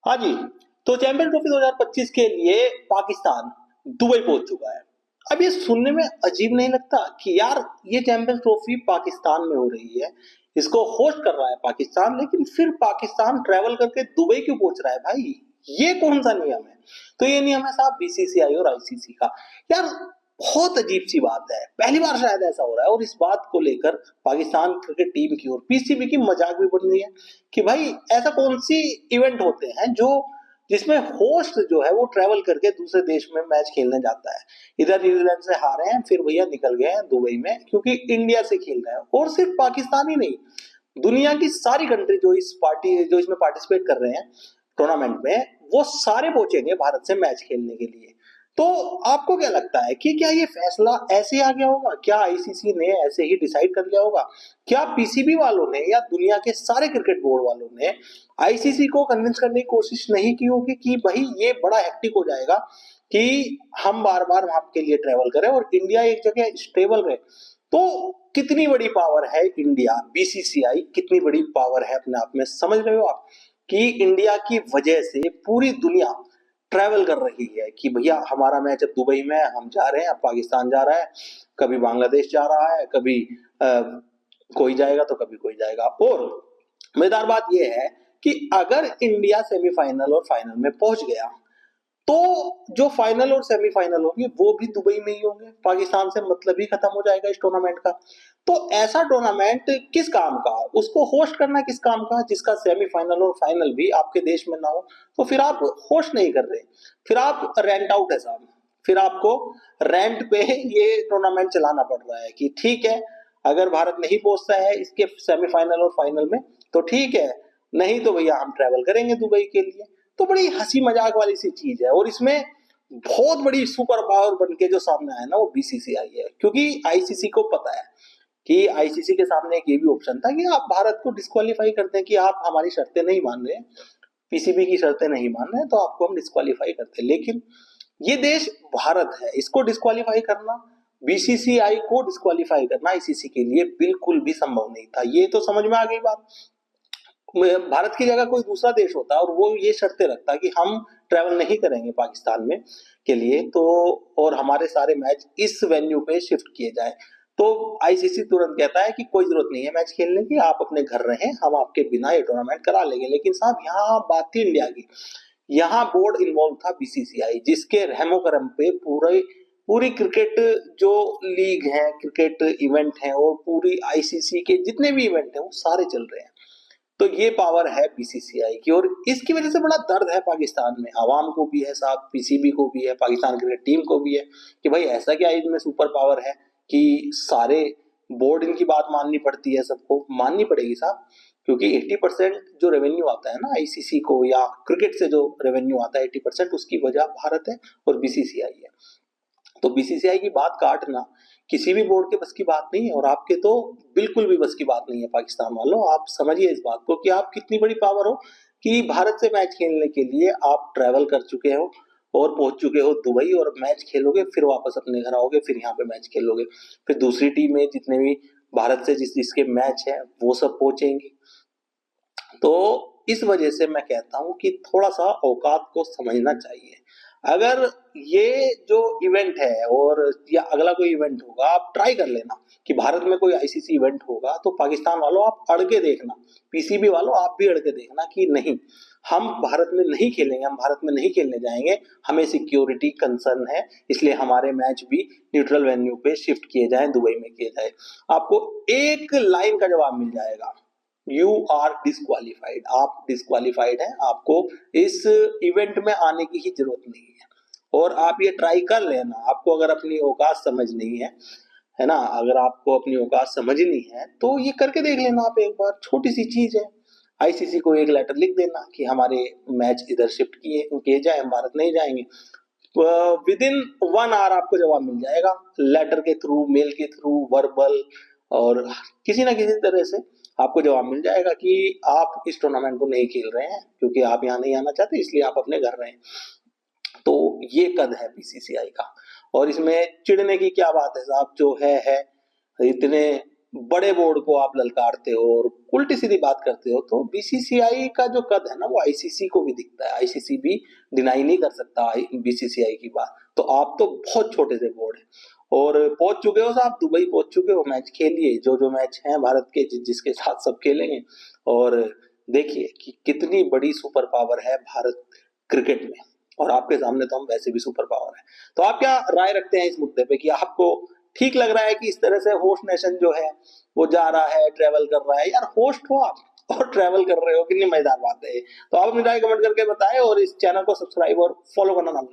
हाँ जी। तो champions trophy 2025 के लिए पाकिस्तान दुबई पहुंच चुका है। अब ये सुनने में अजीब नहीं लगता कि यार ये चैंपियंस ट्रॉफी पाकिस्तान में हो रही है, इसको होस्ट कर रहा है पाकिस्तान, लेकिन फिर पाकिस्तान ट्रैवल करके दुबई क्यों पहुंच रहा है भाई? ये कौन सा नियम है? तो ये नियम है साहब बीसीसीआई और आईसीसी का। यार बहुत अजीब सी बात है, पहली बार शायद ऐसा हो रहा है, और इस बात को लेकर पाकिस्तान क्रिकेट टीम की और पीसीबी की मजाक भी बन रही है कि भाई ऐसा कौन सी इवेंट होते हैं जो जिसमें होस्ट जो है वो ट्रेवल करके दूसरे देश में मैच खेलने जाता है। इधर न्यूजीलैंड से हारे हैं, फिर भैया निकल गए हैं दुबई में क्योंकि इंडिया से खेल रहे हैं। और सिर्फ पाकिस्तान ही नहीं, दुनिया की सारी कंट्री जो इसमें पार्टिसिपेट कर रहे हैं टूर्नामेंट में, वो सारे पहुंचेंगे भारत से मैच खेलने के लिए। तो आपको क्या लगता है कि क्या ये फैसला ऐसे आ गया होगा? क्या आईसीसी ने ऐसे ही डिसाइड कर लिया होगा? क्या पीसीबी वालों ने या दुनिया के सारे क्रिकेट बोर्ड वालों ने आईसीसी को कन्विंस करने की कोशिश नहीं की होगी कि भाई ये बड़ा हेक्टिक हो जाएगा कि हम बार बार वहां के लिए ट्रेवल करें और इंडिया एक जगह स्टेबल रहे? तो कितनी बड़ी पावर है इंडिया, बीसीसीआई कितनी बड़ी पावर है अपने आप में, समझ रहे हो आप? कि इंडिया की वजह से पूरी दुनिया ट्रैवल कर रही है कि भैया हमारा मैच अब दुबई में है, हम जा रहे हैं, अब पाकिस्तान जा रहा है, कभी बांग्लादेश जा रहा है, कभी कोई जाएगा तो कभी कोई जाएगा। और मजेदार बात यह है कि अगर इंडिया सेमीफाइनल और फाइनल में पहुंच गया तो जो फाइनल और सेमीफाइनल होंगे वो भी दुबई में ही होंगे, पाकिस्तान से मतलब ही खत्म हो जाएगा इस टूर्नामेंट का। तो ऐसा टूर्नामेंट किस काम का, उसको होस्ट करना किस काम का, जिसका सेमीफाइनल और फाइनल भी आपके देश में ना हो? तो फिर आप होस्ट नहीं कर रहे, फिर आप रेंट आउट है साहब। फिर आपको रेंट पे ये टूर्नामेंट चलाना पड़ रहा है कि ठीक है, अगर भारत नहीं पहुंचता है इसके सेमीफाइनल और फाइनल में तो ठीक है, नहीं तो भैया हम ट्रेवल करेंगे दुबई के लिए। तो बड़ी हंसी मजाक वाली सी चीज है, और इसमें बहुत बड़ी सुपर पावर बन के जो सामने आया ना वो बीसीसीआई है, क्योंकि आईसीसी को पता है कि आईसीसी के सामने एक ये भी ऑप्शन था कि आप भारत को डिस्क्वालीफाई करते हैं कि आप हमारी शर्तें नहीं मान रहे, पीसीबी की शर्तें नहीं मान रहे, तो आपको हम डिस्क्वालीफाई करते हैं। लेकिन ये देश भारत है, इसको डिस्क्वालीफाई करना, बीसीसीआई को डिस्क्वालीफाई करना आईसीसी के लिए बिल्कुल भी संभव नहीं था। ये तो समझ में आ गई बात। भारत की जगह कोई दूसरा देश होता और वो ये शर्तें रखता कि हम ट्रैवल नहीं करेंगे पाकिस्तान में के लिए, तो और हमारे सारे मैच इस वेन्यू पे शिफ्ट किए जाए, तो आईसीसी तुरंत कहता है कि कोई जरूरत नहीं है मैच खेलने की, आप अपने घर रहें, हम आपके बिना ये टूर्नामेंट करा लेंगे। लेकिन साहब यहाँ बात थी इंडिया की, यहाँ बोर्ड इन्वॉल्व था बीसीसीआई, जिसके रहमो करम पे पूरे पूरी क्रिकेट जो लीग है, क्रिकेट इवेंट है, और पूरी आईसीसी के जितने भी इवेंट है वो सारे चल रहे हैं। तो ये पावर है बीसीसीआई की, और इसकी वजह से बड़ा दर्द है पाकिस्तान में, आवाम को भी है साहब, पीसीबी को भी है, पाकिस्तान क्रिकेट टीम को भी है कि भाई ऐसा क्या इनमें सुपर पावर है कि सारे बोर्ड इनकी बात माननी पड़ती है, सबको माननी पड़ेगी साहब। क्योंकि 80% जो रेवेन्यू आता है ना आईसीसी को, या क्रिकेट से जो रेवेन्यू आता है 80% उसकी वजह भारत है और बीसीसीआई है। तो बीसीसीआई की बात काटना किसी भी बोर्ड के बस की बात नहीं है, और आपके तो बिल्कुल भी बस की बात नहीं है पाकिस्तान वालों। आप समझिए इस बात को कि आप कितनी बड़ी पावर हो कि भारत से मैच खेलने के लिए आप ट्रैवल कर चुके हो और पहुंच चुके हो दुबई, और मैच खेलोगे, फिर वापस अपने घर आओगे, फिर यहाँ पे मैच खेलोगे, फिर दूसरी टीम में जितने भी भारत से जिसके मैच है वो सब पहुंचेंगे। तो इस वजह से मैं कहता हूं कि थोड़ा सा औकात को समझना चाहिए। अगर ये जो इवेंट है और या अगला कोई इवेंट होगा, आप ट्राई कर लेना कि भारत में कोई आईसीसी इवेंट होगा तो पाकिस्तान वालों आप अड़ के देखना, पीसीबी वालों आप भी अड़ के देखना कि नहीं, हम भारत में नहीं खेलेंगे, हम भारत में नहीं खेलने जाएंगे, हमें सिक्योरिटी कंसर्न है, इसलिए हमारे मैच भी न्यूट्रल वेन्यू पे शिफ्ट किए जाएं, दुबई में किए जाए। आपको एक लाइन का जवाब मिल जाएगा, यू आर डिस्क्वालिफाइड, आप डिस्क्वालिफाइड हैं, आपको इस इवेंट में आने की ही जरूरत नहीं है। और आप ये ट्राई कर लेना, आपको अगर अपनी औकात समझनी है ना, अगर आपको अपनी औकात समझनी है तो ये करके देख लेना आप एक बार, छोटी सी चीज है। आईसीसी को एक लेटर लिख देना कि हमारे मैच इधर शिफ्ट किए जाए, हम भारत नहीं जाएंगे। विद इन 1 आवर आपको जवाब मिल जाएगा, लेटर के थ्रू, मेल के थ्रू, वर्बल, और किसी ना किसी तरह से आपको जवाब मिल जाएगा कि आप इस टूर्नामेंट को नहीं खेल रहे हैं क्योंकि आप यहाँ नहीं आना चाहते, इसलिए आप अपने घर रहें। तो ये कद है बीसीसीआई का, और इसमें चिढ़ने की क्या बात है साहब, जो है इतने बड़े बोर्ड को आप ललकारते हो और उल्टी सीधी बात करते हो, तो बीसीसीआई का जो कद है ना वो आईसीसी को भी दिखता है। आईसीसी भी डिनाई नहीं कर सकता बीसीसीआई की बात। तो आप तो बहुत छोटे से बोर्ड है और पहुंच चुके हो साहब, दुबई पहुंच चुके हो, मैच खेलिए जो जो मैच हैं भारत के जिसके साथ सब खेलेंगे। और देखिए कि कितनी बड़ी सुपर पावर है भारत क्रिकेट में, और आपके सामने तो हम वैसे भी सुपर पावर है। तो आप क्या राय रखते हैं इस मुद्दे पे कि आपको ठीक लग रहा है कि इस तरह से होस्ट नेशन जो है वो जा रहा है, ट्रेवल कर रहा है? यार होस्ट हो आप और ट्रेवल कर रहे हो, कितनी मजेदार बात है। तो आप अपनी राय कमेंट करके बताएं और इस चैनल को सब्सक्राइब और फॉलो करना ना भूलें।